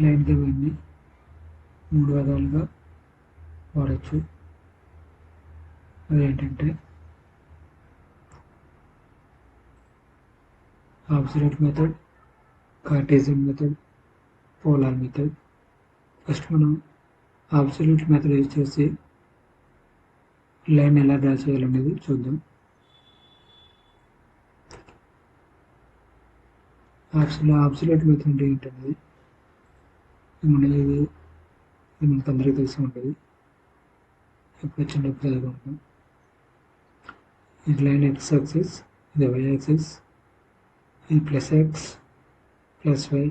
Line కమాండ్ని 3 విధాలుగా వాడచ్చు. అదేంటంటే absolute method, Cartesian method, polar method. First మనం అబ్సల్యూట్ మెథడ్ యూజ్ చేసి లైన్ ఎలా డ్రా చేయాలనేది చూద్దాం. అబ్సల్యూట్ మెథడ్ అంటే ఏంటనేది ఇది మనకు అందరికీ తెలిసి ఉంటుంది. ఎప్పుడు చిన్నప్పుడు చదువుకుంటాం. ఇది లైన్ ఎక్స్ యాక్సిస్, ఇది వై యాక్సిస్, ఇది plus x plus y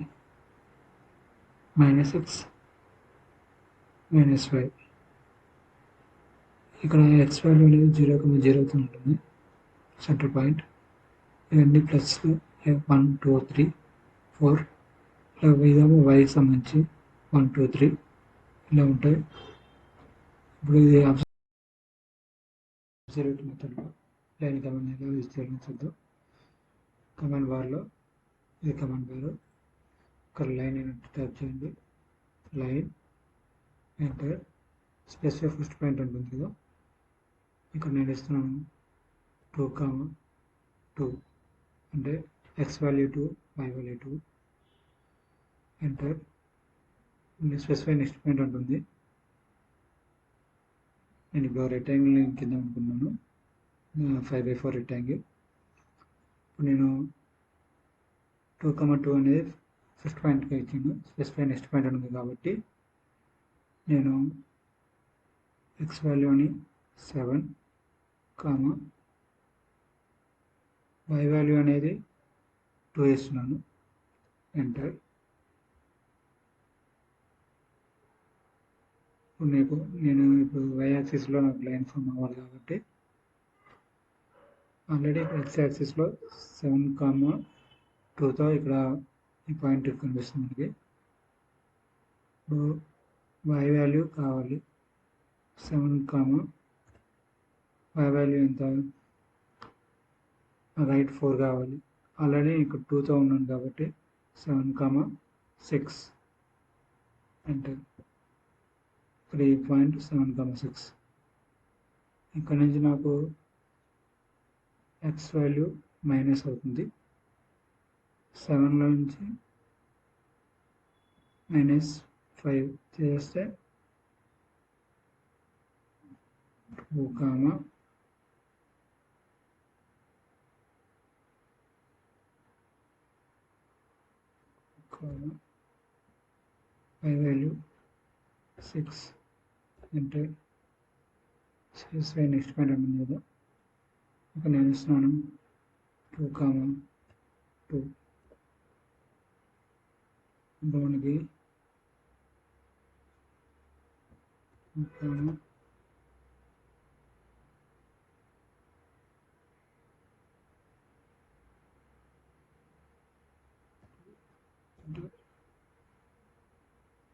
minus x minus y. ఇక్కడ ఎక్స్ వాల్యూ అనేది 0,0తో ఉంటుంది, సెంటర్ పాయింట్. ఇవన్నీ ప్లస్ 1 2 3 4. ఇదేమో వైకి సంబంధించి 1 2 3 ఇలా ఉంటాయి. ఇప్పుడు ఇది అబ్సల్యూట్ మెథడ్లో లైన్ కమాండ్ ఎలా యూజ్ చేయాలని చూద్దాం. కమాండ్ బార్లో ఇది కమాండ్ బార్, ఇక్కడ లైన్ అయినట్టు టైప్ చేయండి. Line enter, specify first point ఉంటుంది కదా, ఇక్కడ నేను ఇస్తున్నాను 2,2 అంటే x value 2 y value 2. Enter. Specify next point ఉంటుంది. నేను ఇప్పుడు రెక్టాంగిల్ కింద అనుకున్నాను, 5/4 రెక్టాంగిల్. ఇప్పుడు నేను 2,2 అనేది ఫస్ట్ పాయింట్గా ఇచ్చాను. స్పెసిఫై నెక్స్ట్ పాయింట్ ఉంటుంది కాబట్టి నేను ఎక్స్ వాల్యూని 7, వై వాల్యూ అనేది 2 ఇస్తున్నాను. ఎంటర్. నేను ఇప్పుడు వై యాక్సిస్లో నాకు లైన్ ఫామ్ అవ్వాలి కాబట్టి ఆల్రెడీ ఎక్స్ యాక్సిస్లో 7,2తో ఇక్కడ ఈ పాయింట్ కనిపిస్తుంది మనకి. ఇప్పుడు వై వాల్యూ కావాలి 7, వై వాల్యూ ఎంత, రైట్ 4 కావాలి. ఆల్రెడీ ఇక్కడ 2తో ఉన్నాను కాబట్టి 7,6. ఎంటర్. 3.7,6. ఇక్కడ నుంచి నాకు ఎక్స్ వాల్యూ మైనస్ అవుతుంది. 7లో నుంచి -5 చేస్తే 2, y value 6. Enter. Specify next point ఉంటుంది కదా, ఇక్కడ నేను ఇస్తున్నాను 2,2. మనకి 2,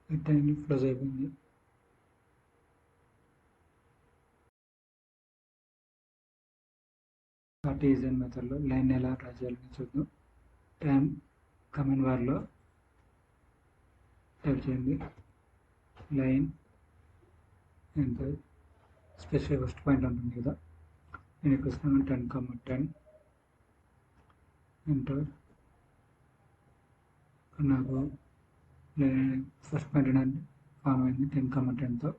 రెక్టాంగిల్ క్లోజ్ అయిపోయింది. కార్టీజియన్ మెథడ్లో లైన్ ఎలా డ్రా చేయాలని చూద్దాం. కమాండ్ బార్లో టైప్ చేయండి line, enter. Specify first point ఉంటుంది కదా, నేను ఇక్కడ ఇస్తున్నాను 10,10. ఎంటర్. నాకు ఫస్ట్ పాయింట్ అనేది ఫామ్ అయింది 10,10తో.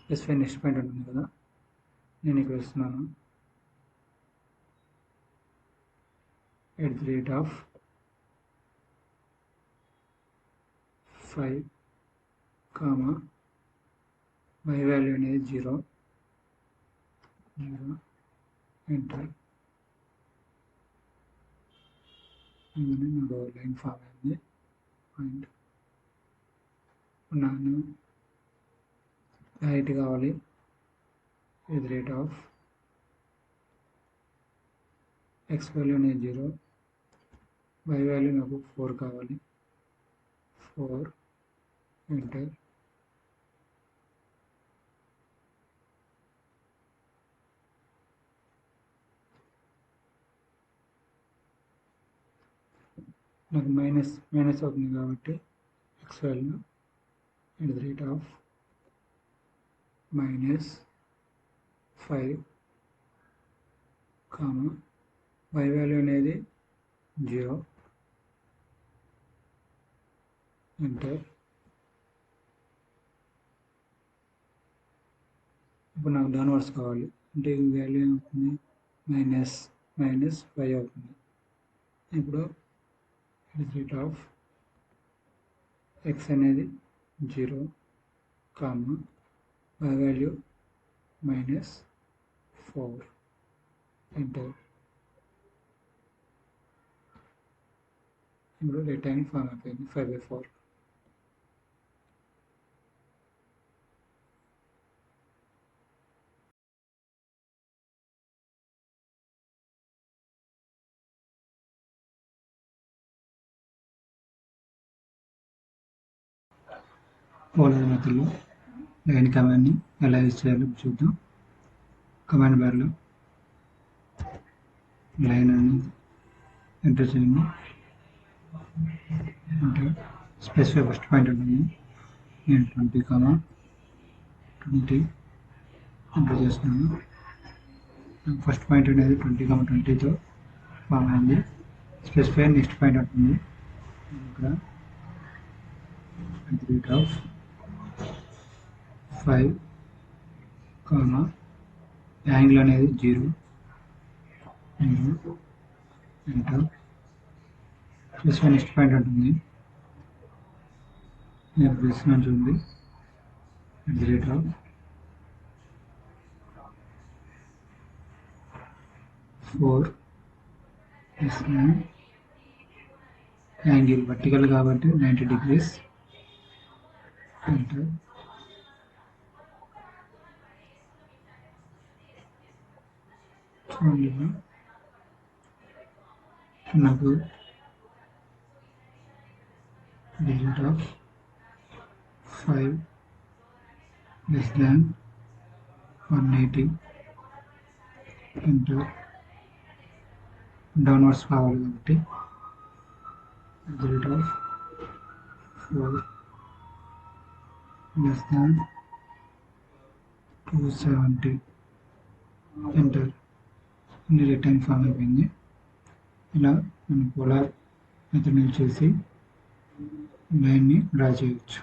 స్పెసిఫై నెక్స్ట్ పాయింట్ ఉంటుంది కదా, నేను ఇక్కడ ఇస్తున్నాను @ 5, వై వాల్యూ అనేది 0. ఎంటర్. ఇవన్నీ నాకు లైన్ ఫామ్ అయింది. పాయింట్ ఉన్నాను, హైట్ కావాలి @ ఎక్స్ వాల్యూ అనేది 0, వై వాల్యూ నాకు 4 కావాలి 4. ఎంటర్. నాకు మైనస్ అవుతుంది కాబట్టి x value at the rate of -5 comma y value అనేది 0 ఎంటర్. ఇప్పుడు నాకు డౌన్వర్డ్స్ కావాలి అంటే ఈ వాల్యూ ఏమవుతుంది -5 అవుతుంది. ఇప్పుడు రేట్ ఆఫ్ x అనేది 0 కామా y వాల్యూ -4 ఎంటర్. ఇప్పుడు రెక్టాంగిల్ ఫామ్ అయిపోయింది 5/4. పోలార్ మెథడ్లో లైన్ కమాండ్ని ఎలా యూజ్ చేయాలో చూద్దాం. కమాండ్ బార్లో లైన్ అనేది ఎంటర్ చేయండి. అంటే స్పెసిఫై ఫస్ట్ పాయింట్ ఉంటుంది. నేను 20, ఎంటర్ చేస్తున్నాను. ఫస్ట్ పాయింట్ అనేది 20,20తో ఫామ్ అయింది. స్పెసిఫై నెక్స్ట్ పాయింట్ ఉంటుంది. ఇక్కడ రేట్ ఆఫ్ 5 కామా యాంగిల్ అనేది 0 ఎంటర్. స్పెసిఫై నెక్స్ట్ పాయింట్ ఉంటుంది. నేను చూస్తున్నాను చూడండి. రేట్ ఆఫ్ 4 యాంగిల్ వర్టికల్ కాబట్టి 90 degrees ఎంటర్. చూడండి నాకు రేట్ ఆఫ్ 5 < 180 ఎంటర్. డౌన్వర్డ్స్ కావాలి కాబట్టి రేట్ ఆఫ్ 4 < 270 ఎంటర్. అన్ని రెక్టాంగిల్ ఫామ్ అయిపోయింది. ఇలా మనం పోలార్ మెథడ్ యూజ్ చేసి లైన్ని డ్రా చేయవచ్చు.